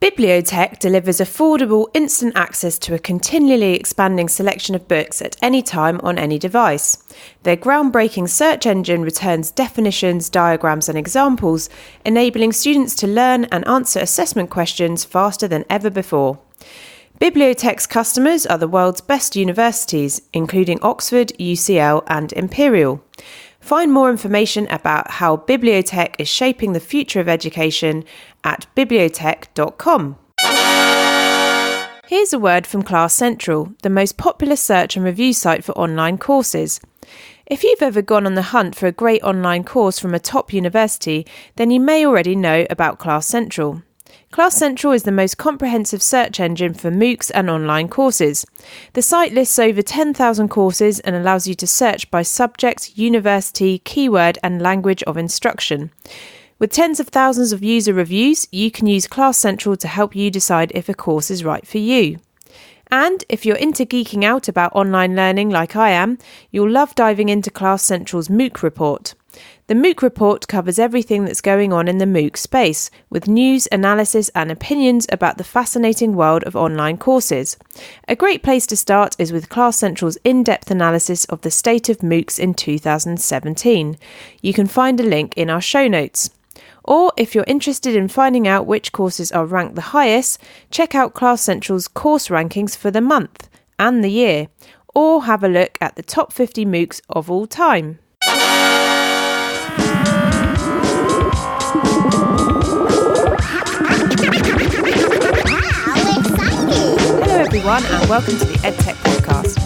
Bibliotech delivers affordable, instant access to a continually expanding selection of books at any time on any device. Their groundbreaking search engine returns definitions, diagrams and examples, enabling students to learn and answer assessment questions faster than ever before. Bibliotech's customers are the world's best universities, including Oxford, UCL and Imperial. Find more information about how Bibliotech is shaping the future of education at bibliotech.com. Here's a word from Class Central, the most popular search and review site for online courses. If you've ever gone on the hunt for a great online course from a top university, then you may already know about Class Central. Class Central is the most comprehensive search engine for MOOCs and online courses. The site lists over 10,000 courses and allows you to search by subject, university, keyword and language of instruction. With tens of thousands of user reviews, you can use Class Central to help you decide if a course is right for you. And if you're into geeking out about online learning like I am, you'll love diving into Class Central's MOOC report. The MOOC report covers everything that's going on in the MOOC space, with news, analysis and opinions about the fascinating world of online courses. A great place to start is with Class Central's in-depth analysis of the state of MOOCs in 2017. You can find a link in our show notes. Or if you're interested in finding out which courses are ranked the highest, check out Class Central's course rankings for the month and the year, or have a look at the top 50 MOOCs of all time. Hello everyone and welcome to the EdTech podcast.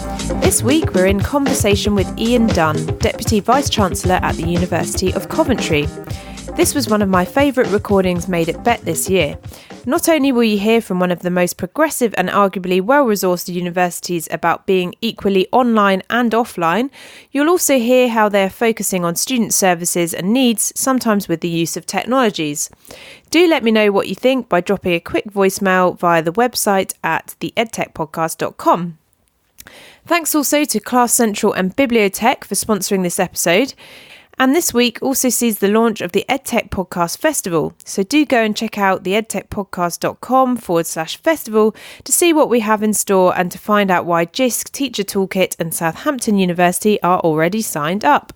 This week we're in conversation with Ian Dunn, Deputy Vice Chancellor at the University of Coventry. This was one of my favourite recordings made at Bett this year. Not only will you hear from one of the most progressive and arguably well-resourced universities about being equally online and offline, you'll also hear how they're focusing on student services and needs, sometimes with the use of technologies. Do let me know what you think by dropping a quick voicemail via the website at theedtechpodcast.com. Thanks also to Class Central and Bibliotech for sponsoring this episode. And this week also sees the launch of the EdTech Podcast Festival. So do go and check out theedtechpodcast.com/festival to see what we have in store and to find out why JISC, Teacher Toolkit and Southampton University are already signed up.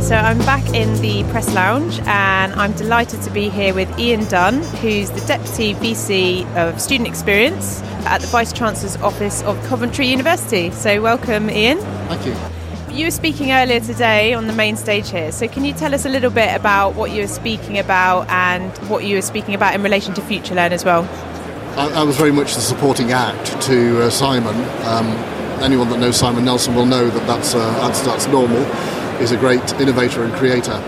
So I'm back in the press lounge and I'm delighted to be here with Ian Dunn, who's the Deputy VC of Student Experience at the Vice Chancellor's Office of Coventry University. So welcome, Ian. Thank you. You were speaking earlier today on the main stage here. So can you tell us a little bit about what you were speaking about and what you were speaking about in relation to FutureLearn as well? I was very much the supporting act to Simon. Anyone that knows Simon Nelson will know that that's normal. Is a great innovator and creator.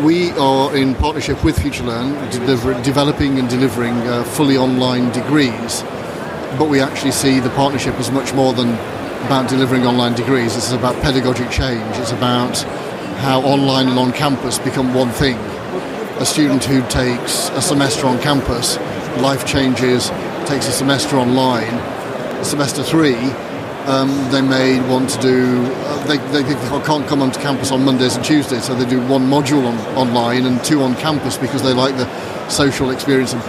We are in partnership with FutureLearn developing and delivering fully online degrees, but we actually see the partnership as much more than about delivering online degrees. This is about pedagogic change. It's about how online and on campus become one thing. A student who takes a semester on campus, life changes, takes a semester online, semester 3, they may want to do, they can't come onto campus on Mondays and Tuesdays, so they do one module online and 2 on campus because they like the social experience. And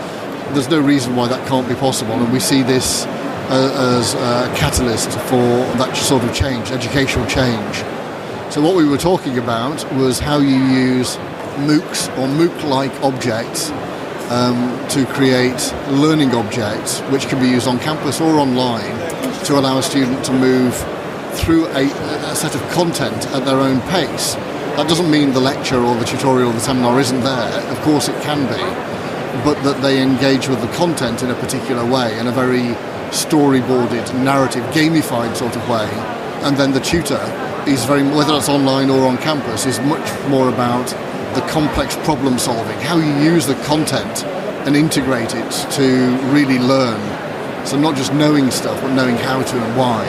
there's no reason why that can't be possible, and we see this as a catalyst for that sort of change, educational change. So what we were talking about was how you use MOOCs or MOOC-like objects to create learning objects which can be used on campus or online to allow a student to move through a set of content at their own pace. That doesn't mean the lecture or the tutorial or the seminar isn't there. Of course it can be, but that they engage with the content in a particular way, in a very storyboarded, narrative, gamified sort of way. And then the tutor is whether it's online or on campus, is much more about the complex problem solving, how you use the content and integrate it to really learn. So not just knowing stuff, but knowing how to and why.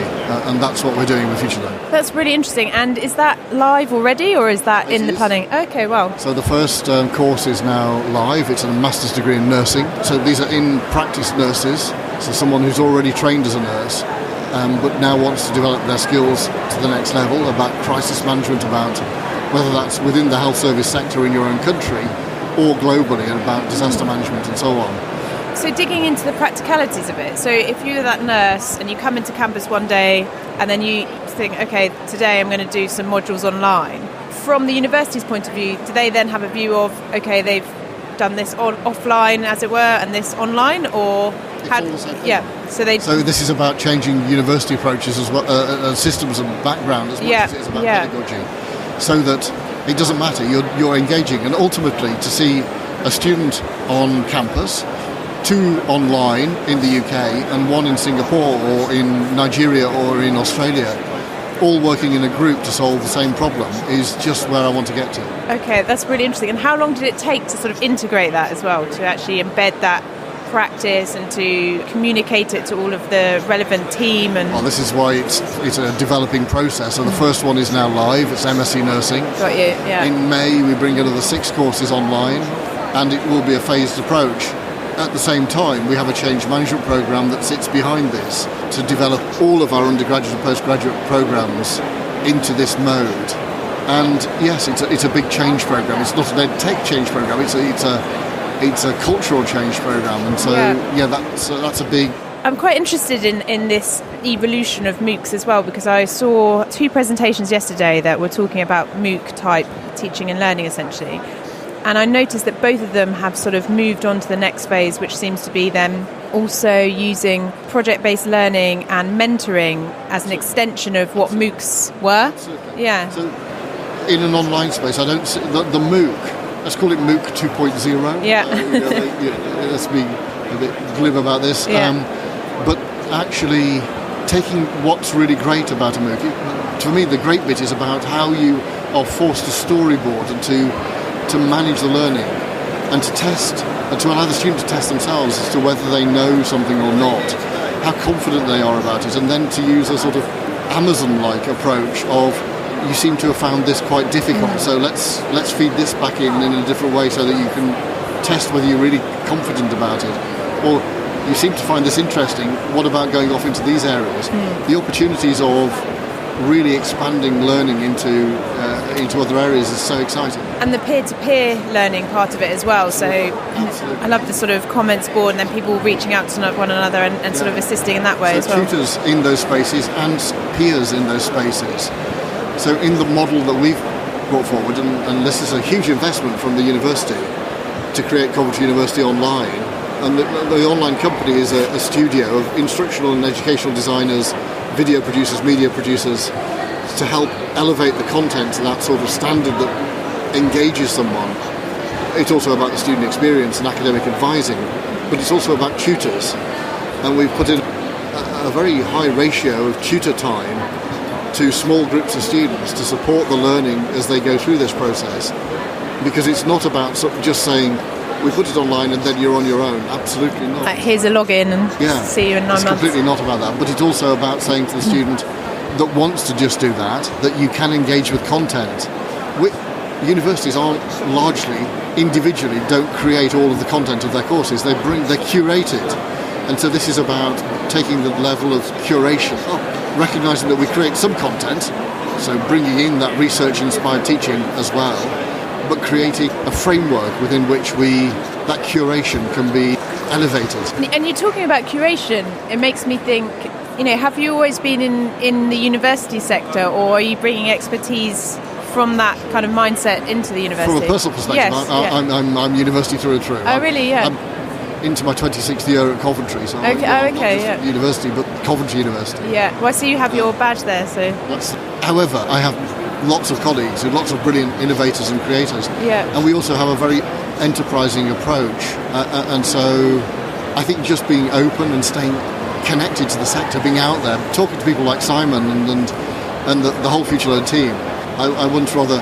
And that's what we're doing with FutureLearn. That's really interesting. And is that live already, or is that in the planning? Okay, well. So the first course is now live. It's a master's degree in nursing. So these are in-practice nurses. So someone who's already trained as a nurse but now wants to develop their skills to the next level about crisis management, about whether that's within the health service sector in your own country or globally, and about disaster management and so on. So digging into the practicalities of it, so if you're that nurse and you come into campus one day and then you think, okay, today I'm going to do some modules online, from the university's point of view, do they then have a view of, okay, they've done this offline, as it were, and this online, or so this is about changing university approaches as well, systems and background as much as it is about pedagogy, so that it doesn't matter, you're engaging, and ultimately to see a student on campus, 2 online in the UK and 1 in Singapore or in Nigeria or in Australia, all working in a group to solve the same problem, is just where I want to get to. Okay, that's really interesting. And how long did it take to sort of integrate that as well, to actually embed that practice and to communicate it to all of the relevant team? And this is why it's a developing process. So the first one is now live, it's MSc Nursing. Got you, yeah. In May we bring another 6 courses online, and it will be a phased approach. At the same time, we have a change management programme that sits behind this to develop all of our undergraduate and postgraduate programmes into this mode. And yes, it's a big change programme. It's not an ed-tech change programme. It's a cultural change programme. And so that's a big. I'm quite interested in this evolution of MOOCs as well, because I saw 2 presentations yesterday that were talking about MOOC type teaching and learning essentially. And I noticed that both of them have sort of moved on to the next phase, which seems to be them also using project-based learning and mentoring as an extension of what MOOCs were. Absolutely. Yeah. So in an online space, I don't see the MOOC, let's call it MOOC 2.0. Yeah. Let's be a bit glib about this. Yeah. But actually taking what's really great about a MOOC, to me the great bit is about how you are forced to storyboard and to manage the learning and to test, and to allow the student to test themselves as to whether they know something or not, how confident they are about it, and then to use a sort of Amazon-like approach of, you seem to have found this quite difficult, so let's feed this back in a different way so that you can test whether you're really confident about it. Or you seem to find this interesting, what about going off into these areas? The opportunities of really expanding learning into other areas is so exciting. And the peer-to-peer learning part of it as well. So I love the sort of comments board and then people reaching out to one another and sort of assisting in that way as well. Tutors in those spaces and peers in those spaces. So in the model that we've brought forward, and this is a huge investment from the university to create Coventry University Online, and the online company is a studio of instructional and educational designers, video producers, media producers, to help elevate the content to that sort of standard that engages someone. It's also about the student experience and academic advising, but it's also about tutors. And we've put in a very high ratio of tutor time to small groups of students to support the learning as they go through this process. Because it's not about just saying, we put it online and then you're on your own. Absolutely not. Like, here's a login and see you in 9 months. It's completely not about that. But it's also about saying to the student that wants to just do that you can engage with content. Universities aren't largely, individually, don't create all of the content of their courses. They curate it. And so this is about taking the level of curation up, recognising that we create some content, so bringing in that research-inspired teaching as well, but creating a framework within which that curation can be elevated. And you're talking about curation, it makes me think, have you always been in the university sector, or are you bringing expertise from that kind of mindset into the university? From a personal perspective, yes, I'm university through and through. Oh, really? Yeah. I'm into my 26th year at Coventry, so not just university, but Coventry University. Yeah, well, I see you have your badge there, so... However, I have lots of colleagues and lots of brilliant innovators and creators. Yeah. And we also have a very enterprising approach. And so I think just being open and staying connected to the sector, being out there, talking to people like Simon and the whole Future Learn team. I once rather,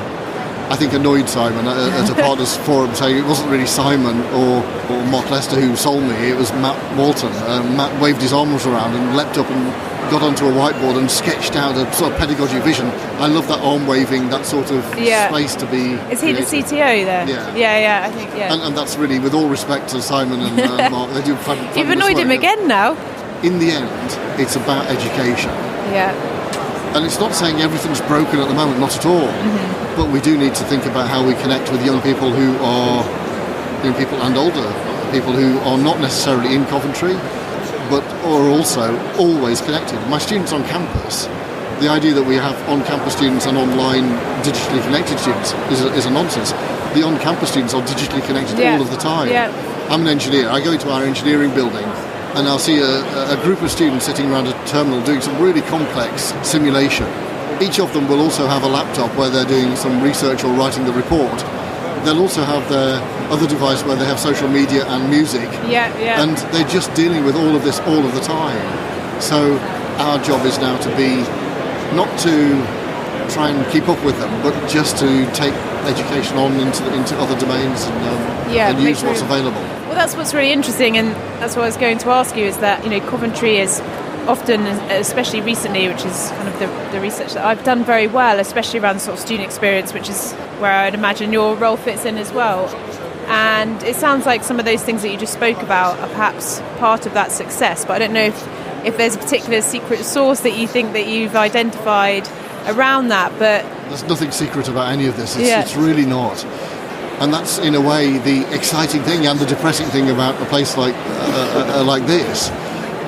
I think, annoyed Simon at a partners forum, saying it wasn't really Simon or Mark Lester who sold me, it was Matt Walton. Matt waved his arms around and leapt up and got onto a whiteboard and sketched out a sort of pedagogy vision. I love that arm waving, that sort of space to be Is he creative. The CTO there? Yeah, I think, And that's really, with all respect to Simon and Mark, they do fabulous You've annoyed work. him again now. in the end, it's about education. Yeah. And it's not saying everything's broken at the moment, not at all. Mm-hmm. But we do need to think about how we connect with young people who are, young people and older, people who are not necessarily in Coventry, but are also always connected. My students on campus, the idea that we have on-campus students and online digitally connected students is a nonsense. The on-campus students are digitally connected all of the time. Yeah. I'm an engineer. I go into our engineering building and I'll see a group of students sitting around a terminal doing some really complex simulation. Each of them will also have a laptop where they're doing some research or writing the report. They'll also have their other device where they have social media and music. Yeah. And they're just dealing with all of this all of the time. So our job is now to be, not to try and keep up with them, but just to take education on into other domains and use what's available. Well, that's what's really interesting, and that's what I was going to ask you, is that, you know, Coventry is often, especially recently, which is kind of the research that I've done very well, especially around sort of student experience, which is where I'd imagine your role fits in as well. And it sounds like some of those things that you just spoke about are perhaps part of that success, but I don't know if there's a particular secret sauce that you think that you've identified around that. But there's nothing secret about any of this. It's really not. And that's, in a way, the exciting thing and the depressing thing about a place like this.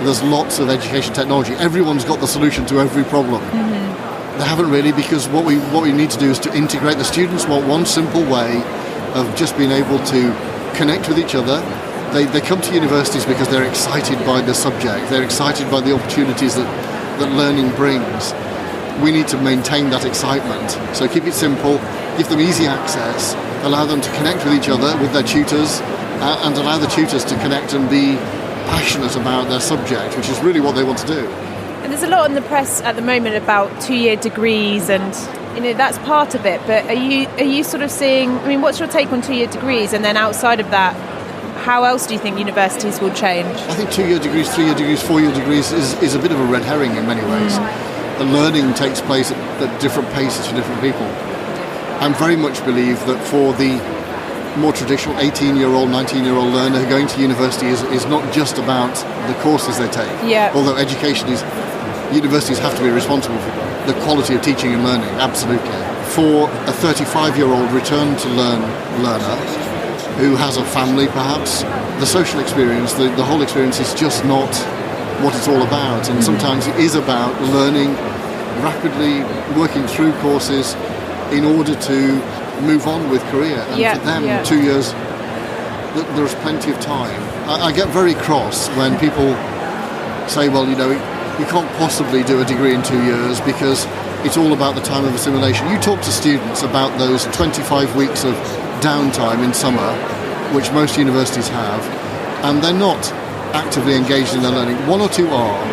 There's lots of education technology. Everyone's got the solution to every problem. Mm-hmm. They haven't really, because what we need to do is to integrate. The students want one simple way of just being able to connect with each other. They come to universities because they're excited by the subject. They're excited by the opportunities that learning brings. We need to maintain that excitement. So keep it simple, give them easy access, allow them to connect with each other, with their tutors, and allow the tutors to connect and be passionate about their subject, which is really what they want to do. And there's a lot in the press at the moment about 2-year degrees, and you know that's part of it. But are you sort of seeing? I mean, what's your take on 2-year degrees? And then outside of that, how else do you think universities will change? I think 2-year degrees, 3-year degrees, 4-year degrees is a bit of a red herring in many ways. The learning takes place at different paces for different people. I very much believe that for the more traditional 18-year-old, 19-year-old learner going to university is not just about the courses they take. Yeah. Although universities have to be responsible for the quality of teaching and learning, absolutely. For a 35-year-old return-to-learn learner who has a family perhaps, the social experience, the whole experience is just not what it's all about. And sometimes it is about learning rapidly, working through courses in order to move on with career. And for them, 2 years, there's plenty of time. I get very cross when people say, well, you know, you can't possibly do a degree in 2 years because it's all about the time of assimilation. You talk to students about those 25 weeks of downtime in summer, which most universities have, and they're not actively engaged in their learning. 1 or 2 are,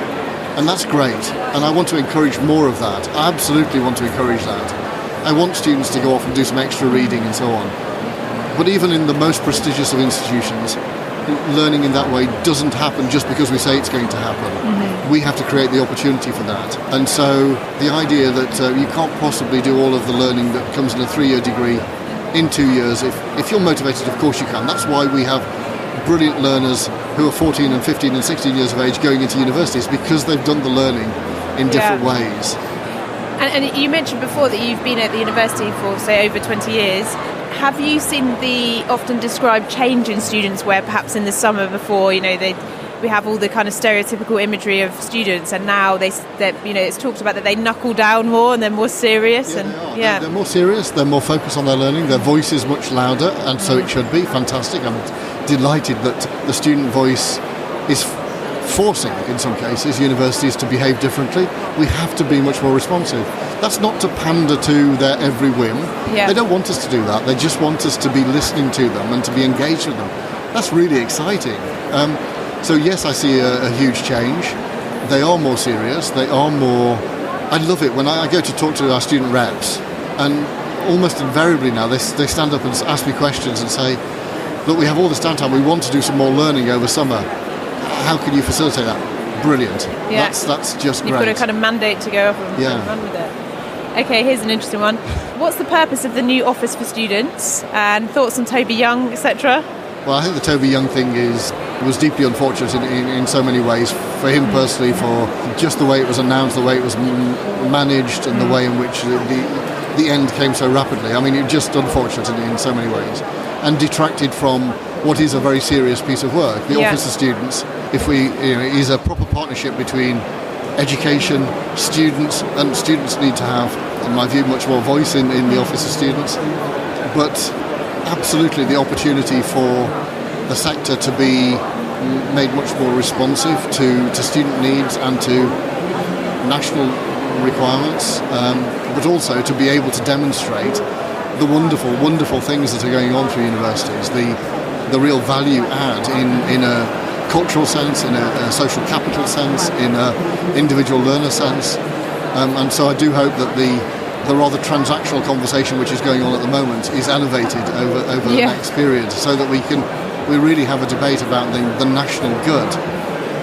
and that's great, and I want to encourage more of that. I absolutely want to encourage that. I want students to go off and do some extra reading and so on. But even in the most prestigious of institutions, learning in that way doesn't happen just because we say it's going to happen. Mm-hmm. We have to create the opportunity for that. And so the idea that you can't possibly do all of the learning that comes in a 3-year degree in 2 years, if you're motivated, of course you can. That's why we have brilliant learners who are 14 and 15 and 16 years of age going into universities, because they've done the learning in different ways. And you mentioned before that you've been at the university for, say, over 20 years. Have you seen the often described change in students where perhaps in the summer before, you know, we have all the kind of stereotypical imagery of students, and now it's talked about that they knuckle down more and they're more serious? They're more serious, they're more focused on their learning, their voice is much louder, and so it should be. Fantastic. I'm delighted that the student voice is forcing, in some cases, universities to behave differently. We have to be much more responsive. That's not to pander to their every whim. Yeah. They don't want us to do that. They just want us to be listening to them and to be engaged with them. That's really exciting. So yes, I see a huge change. They are more serious. They are more... I love it when I go to talk to our student reps, and almost invariably now they stand up and ask me questions and say, look, we have all this downtime. We want to do some more learning over summer. How can you facilitate that? Brilliant. Yeah. That's just great. You've got a kind of mandate to go off and run with it. Okay, here's an interesting one. What's the purpose of the new office for students, and thoughts on Toby Young, etc.? Well, I think the Toby Young thing was deeply unfortunate in so many ways for him personally, for just the way it was announced, the way it was managed, and the way in which the end came so rapidly. I mean, it was just unfortunate in so many ways, and detracted from what is a very serious piece of work. The Office of Students, is a proper partnership between education, students, and students need to have, in my view, much more voice in the Office of Students. But absolutely the opportunity for the sector to be made much more responsive to student needs and to national requirements, but also to be able to demonstrate the wonderful, wonderful things that are going on through universities, the real value add in a cultural sense, in a social capital sense, in an individual learner sense. And so I do hope that the rather transactional conversation which is going on at the moment is elevated over the next period, so that we really have a debate about the national good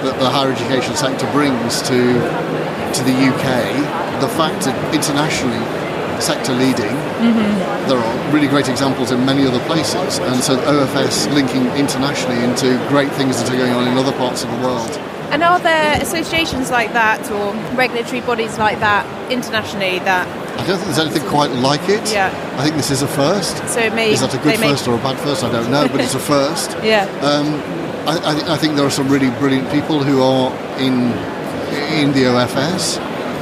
that the higher education sector brings to the UK. The fact that internationally sector leading, there are really great examples in many other places, and so OFS linking internationally into great things that are going on in other parts of the world. And are there associations like that or regulatory bodies like that internationally that... I don't think there's anything quite like it. Yeah. I think this is a first. So is that a good first or a bad first? I don't know, but it's a first. Yeah. I think there are some really brilliant people who are in the OFS.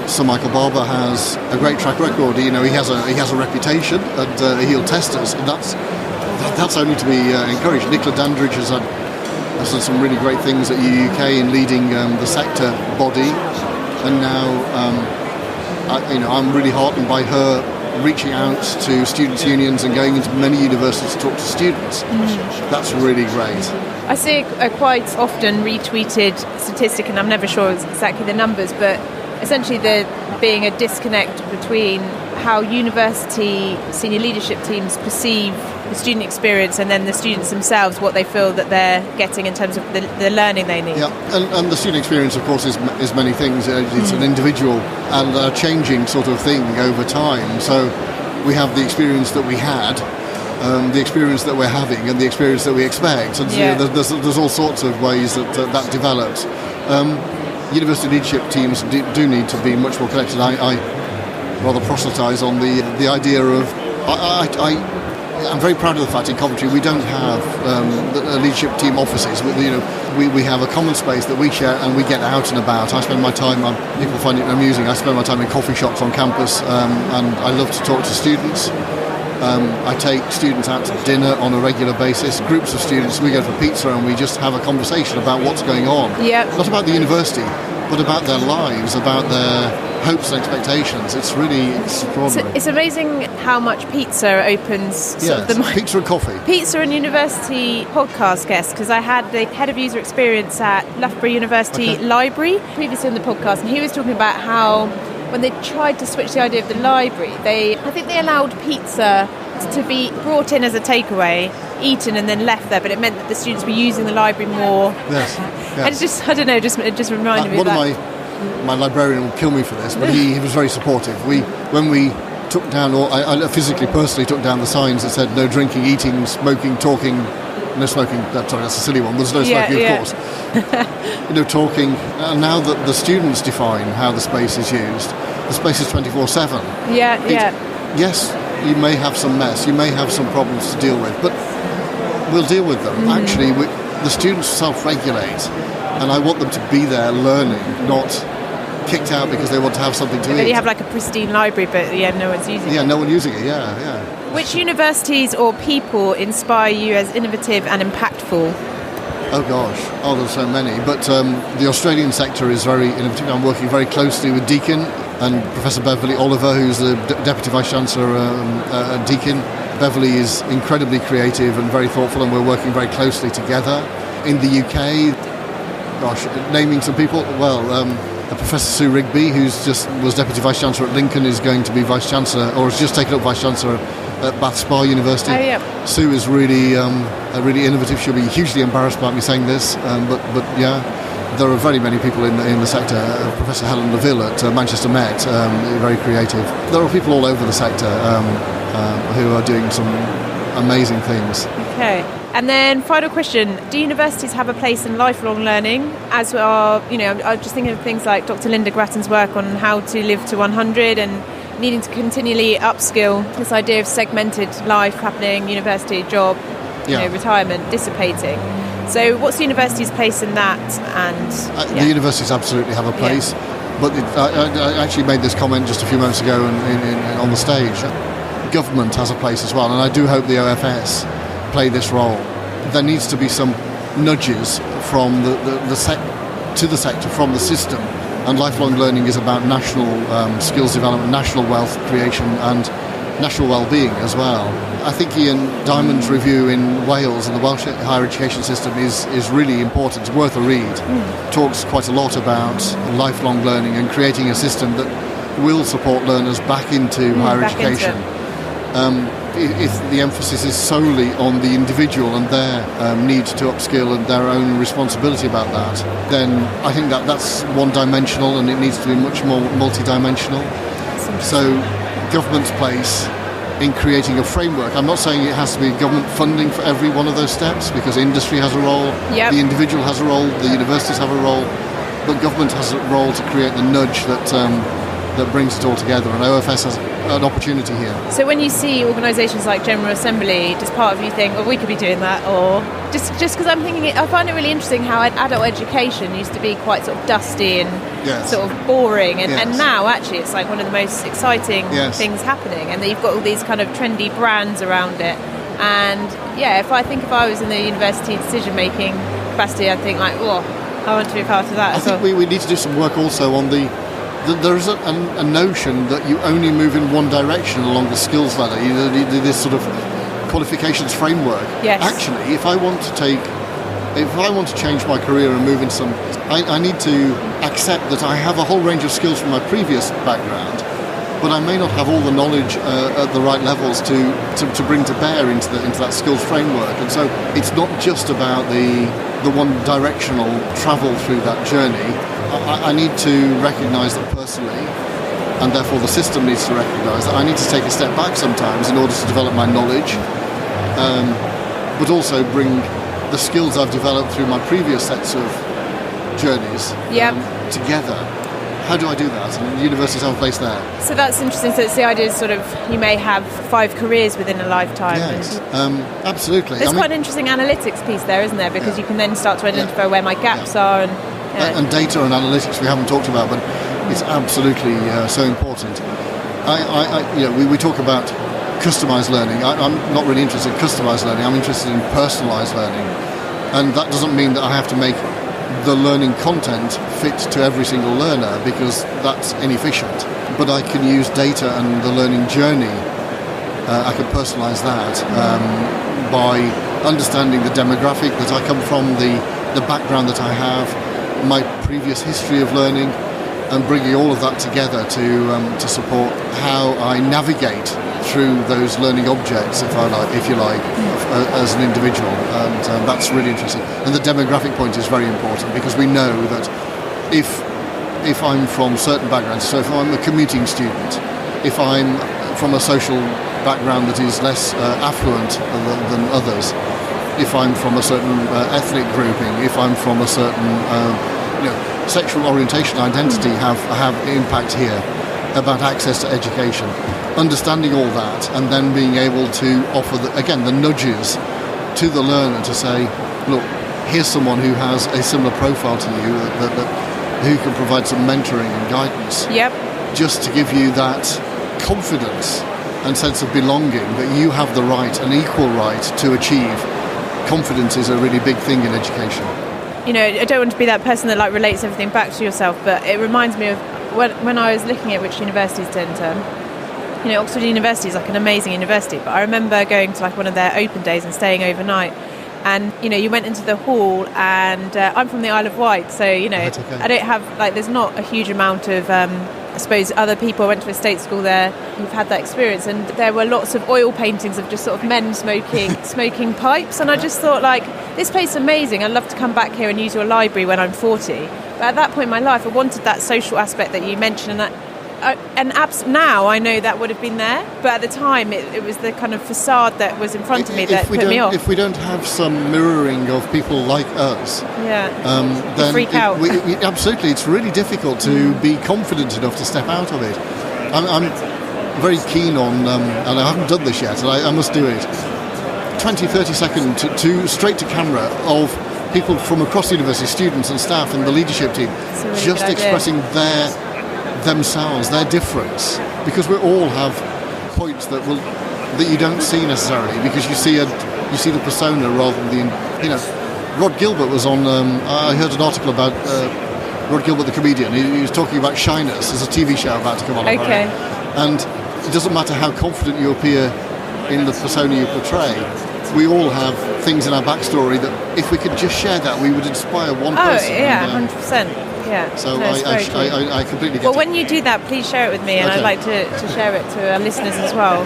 Sir Michael Barber has a great track record. He has a reputation, and he'll test us, and that's only to be encouraged. Nicola Dandridge has done some really great things at UUK in leading the sector body, and now I'm really heartened by her reaching out to students' unions and going into many universities to talk to students. That's really great. I see a quite often retweeted statistic, and I'm never sure exactly the numbers, but essentially there being a disconnect between how university senior leadership teams perceive the student experience and then the students themselves, what they feel that they're getting in terms of the learning they need. Yeah, and the student experience, of course, is many things. It's an individual and a changing sort of thing over time. So we have the experience that we had, the experience that we're having, and the experience that we expect. And there's all sorts of ways that develops. University leadership teams do need to be much more connected. I rather proselytise on the idea of... I'm very proud of the fact in Coventry we don't have leadership team offices. We have a common space that we share and we get out and about. I spend my time, people find it amusing, I spend my time in coffee shops on campus, and I love to talk to students. I take students out to dinner on a regular basis, groups of students, we go for pizza and we just have a conversation about what's going on. Not about the university, but about their lives, about their hopes and expectations. It's really extraordinary. It's amazing how much pizza opens pizza and coffee. Pizza and university podcast guests, because I had the head of user experience at Loughborough University Library previously on the podcast, and he was talking about how when they tried to switch the idea of the library, I think they allowed pizza to be brought in as a takeaway, eaten and then left there, but it meant that the students were using the library more. Yes. And it's just, I don't know, it just reminded me of that. My librarian will kill me for this, but he was very supportive. When we took down, or I physically, personally took down the signs that said no drinking, eating, smoking, talking, no smoking, that's a silly one, there's no smoking, of course. Talking, and now that the students define how the space is used, the space is 24/7. Yes, you may have some mess, you may have some problems to deal with, but we'll deal with them. Actually, the students self-regulate, and I want them to be there learning, not kicked out because they want to have something to eat. Then you have like a pristine library, but no one's using it. No one using it, Which universities or people inspire you as innovative and impactful? Oh gosh, there's so many. But the Australian sector is very innovative. I'm working very closely with Deakin and Professor Beverly Oliver, who's the Deputy Vice Chancellor at Deakin. Beverly is incredibly creative and very thoughtful, and we're working very closely together. In the UK, naming some people, Professor Sue Rigby, who's just was Deputy Vice Chancellor at Lincoln, is going to be Vice Chancellor, or has just taken up Vice Chancellor at Bath Spa University. Sue is really innovative. She'll be hugely embarrassed about me saying this, but there are very many people in the sector. Professor Helen Leville at Manchester Met, very creative. There are people all over the sector who are doing some amazing things. Okay. And then final question, do universities have a place in lifelong learning? As are, I'm just thinking of things like Dr. Linda Grattan's work on how to live to 100 and needing to continually upskill, this idea of segmented life happening, university, job, retirement, dissipating. So what's the university's place in that? And the universities absolutely have a place, but I actually made this comment just a few moments ago on the stage. Government has a place as well, and I do hope the OFS play this role. There needs to be some nudges from the sector, from the system, and lifelong learning is about national skills development, national wealth creation, and national well-being as well. I think Ian Diamond's review in Wales and the Welsh higher education system is really important. It's worth a read. Talks quite a lot about lifelong learning and creating a system that will support learners back into higher education. If the emphasis is solely on the individual and their need to upskill and their own responsibility about that, then I think that's one-dimensional, and it needs to be much more multi-dimensional. So government's place in creating a framework, I'm not saying it has to be government funding for every one of those steps, because industry has a role, the individual has a role, the universities have a role, but government has a role to create the nudge that brings it all together, and OFS has an opportunity here. So when you see organisations like General Assembly, does part of you think, we could be doing that? Or just because I'm thinking, I find it really interesting how adult education used to be quite sort of dusty and sort of boring, and now actually it's like one of the most exciting things happening, and you've got all these kind of trendy brands around it. And if I was in the university decision-making capacity, I'd think like, I want to be part of that. I think we need to do some work also on there is a notion that you only move in one direction along the skills ladder. This sort of qualifications framework. Yes. Actually, if I want to change my career and move into some, I need to accept that I have a whole range of skills from my previous background, but I may not have all the knowledge at the right levels to bring to bear into that skills framework. And so it's not just about the one-directional travel through that journey. I need to recognise that personally, and therefore the system needs to recognise that I need to take a step back sometimes in order to develop my knowledge, but also bring the skills I've developed through my previous sets of journeys together. How do I do that? And universities have a place there. So that's interesting. So it's the idea sort of you may have 5 careers within a lifetime. Yes, absolutely. There's quite an interesting analytics piece there, isn't there? Because you can then start to identify where my gaps are and data and analytics we haven't talked about, but it's absolutely so important. We talk about customised learning. I'm not really interested in customised learning. I'm interested in personalised learning, and that doesn't mean that I have to make the learning content fit to every single learner, because that's inefficient. But I can use data and the learning journey. I can personalise that by understanding the demographic that I come from, the background that I have, my previous history of learning, and bringing all of that together to support how I navigate through those learning objects, if you like, as an individual, and that's really interesting. And the demographic point is very important, because we know that if I'm from certain backgrounds, so if I'm a commuting student, if I'm from a social background that is less affluent than others, if I'm from a certain ethnic grouping, if I'm from a certain sexual orientation, identity have impact here about access to education. Understanding all that, and then being able to offer the nudges to the learner to say, look, here's someone who has a similar profile to you who can provide some mentoring and guidance. Just to give you that confidence and sense of belonging that you have the right, an equal right to achieve. Confidence is a really big thing in education. I don't want to be that person that relates everything back to yourself, but it reminds me of when I was looking at which universities to enter. Oxford University is an amazing university, but I remember going to one of their open days and staying overnight. And you went into the hall, and I'm from the Isle of Wight, so I don't have there's not a huge amount of I suppose other people went to a state school there who've had that experience, and there were lots of oil paintings of just sort of men smoking pipes, and I just thought this place is amazing. I'd love to come back here and use your library when I'm 40. But at that point in my life, I wanted that social aspect that you mentioned, and now I know that would have been there, but at the time it was the kind of facade that was in front of me that put me off. If we don't have some mirroring of people like us, then freak out. Absolutely, it's really difficult to be confident enough to step out of it. I'm very keen on, and I haven't done this yet, and I must do it, 20-30 second to straight to camera of people from across the university, students and staff and the leadership team, really just expressing themselves, their difference, because we all have points that you don't see necessarily, because you see the persona rather than Rod Gilbert was on. I heard an article about Rod Gilbert, the comedian. He was talking about shyness. There's a TV show about to come on. Okay. And it doesn't matter how confident you appear in the persona you portray. We all have things in our backstory that, if we could just share that, we would inspire one person. Oh yeah, 100%. Yeah. So I completely get it. Well, when you do that, please share it with me, and I'd like to share it to our listeners as well.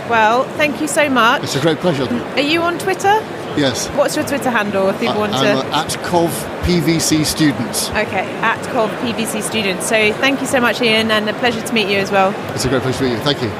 Well, thank you so much. It's a great pleasure. Are you on Twitter? Yes. What's your Twitter handle if people want to? I'm at CovPVC Students. Okay, at CovPVC Students. So thank you so much, Ian, and a pleasure to meet you as well. It's a great pleasure to meet you. Thank you.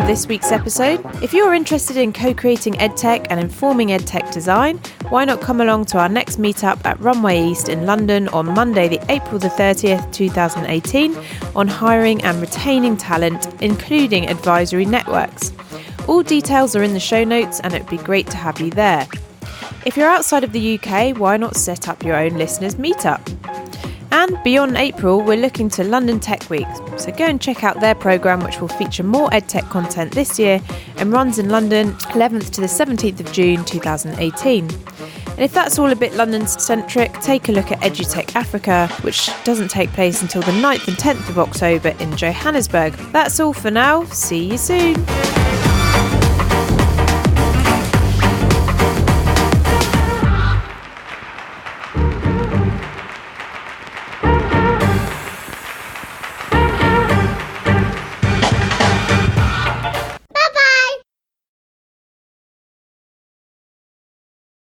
This week's episode. If you're interested in co-creating EdTech and informing EdTech design, why not come along to our next meetup at Runway East in London on Monday, April the 30th, 2018, on hiring and retaining talent, including advisory networks. All details are in the show notes, and it would be great to have you there. If you're outside of the UK, why not set up your own listeners meetup? And beyond April, we're looking to London Tech Week, so go and check out their programme, which will feature more EdTech content this year and runs in London 11th to the 17th of June 2018. And if that's all a bit London-centric, take a look at EduTech Africa, which doesn't take place until the 9th and 10th of October in Johannesburg. That's all for now. See you soon.